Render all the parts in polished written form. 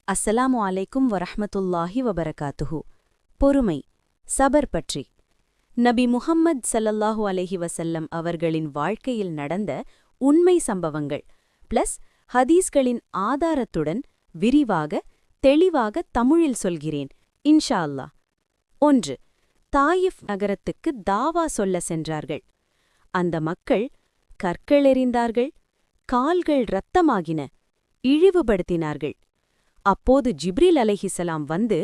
அஸ்ஸலாமு அலைக்கும் வரஹ்மத்துல்லாஹி வபரகாத்துஹு. பொறுமை, சபர் பற்றி நபி முஹம்மது ஸல்லல்லாஹு அலைஹி வஸல்லம் அவர்களின் வாழ்க்கையில் நடந்த உண்மை சம்பவங்கள் பிளஸ் ஹதீஸ்களின் ஆதாரத்துடன் விரிவாக தெளிவாக தமிழில் சொல்கிறேன் இன்ஷா அல்லாஹ். 1. தாயிஃப் நகரத்துக்கு தாவா சொல்ல சென்றார்கள். அந்த மக்கள் கற்களெறிந்தார்கள், கால்கள் இரத்தமாகின, இழிவுபடுத்தினார்கள். அப்போது ஜிப்ரீல் அலைஹிஸ்ஸலாம் வந்து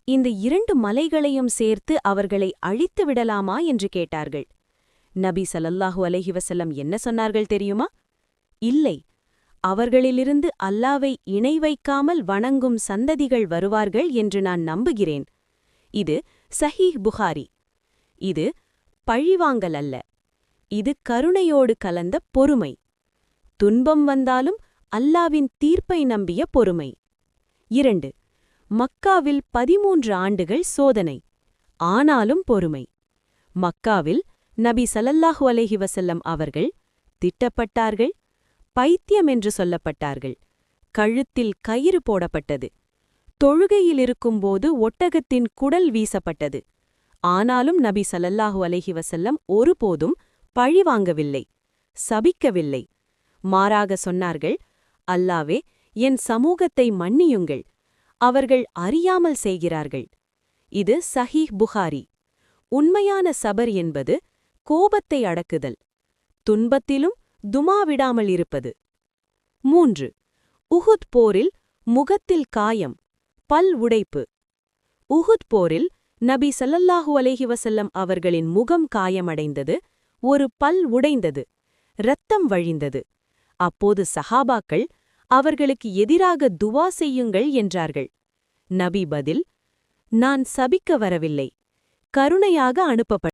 இந்த 2 மலைகளையும் சேர்த்து அவர்களை அழித்து விடலாமா என்று கேட்டார்கள். நபி ஸல்லல்லாஹு அலைஹி வஸல்லம் என்ன சொன்னார்கள் தெரியுமா? இல்லை, அவர்களிலிருந்து அல்லாவை இணை வைக்காமல் வணங்கும் சந்ததிகள் வருவார்கள் என்று நான் நம்புகிறேன். இது சஹீஹ் புகாரி. இது பழிவாங்கல் அல்ல, இது கருணையோடு கலந்த பொறுமை. துன்பம் வந்தாலும் அல்லாவின் தீர்ப்பை நம்பிய பொறுமை. 2. மக்காவில் 13 ஆண்டுகள் சோதனை, ஆனாலும் பொறுமை. மக்காவில் நபி ஸல்லல்லாஹு அலைஹி வஸல்லம் அவர்கள் திட்டப்பட்டார்கள், பைத்தியம் என்று சொல்லப்பட்டார்கள், கழுத்தில் கயிறு போடப்பட்டது, தொழுகையில் இருக்கும்போது ஒட்டகத்தின் குடல் வீசப்பட்டது. ஆனாலும் நபி ஸல்லல்லாஹு அலைஹி வஸல்லம் ஒருபோதும் பழிவாங்கவில்லை, சபிக்கவில்லை. மாறாக சொன்னார்கள், அல்லாவே, என் சமூகத்தை மன்னியுங்கள், அவர்கள் அறியாமல் செய்கிறார்கள். இது சஹீஹ் புகாரி. உண்மையான சபர் என்பது கோபத்தை அடக்குதல், துன்பத்திலும் துமாவிடாமல் இருப்பது. 3. உஹுத் போரில் முகத்தில் காயம், பல் உடைப்பு. உஹுத் போரில் நபி ஸல்லல்லாஹு அலைஹி வஸல்லம் அவர்களின் முகம் காயமடைந்தது, ஒரு பல் உடைந்தது, இரத்தம் வழிந்தது. அப்போது சஹாபாக்கள் அவர்களுக்கு எதிராக துவா செய்யுங்கள் என்றார்கள். நபி பதில், நான் சபிக்க வரவில்லை, கருணையாக அனுப்பப்பட்டேன்.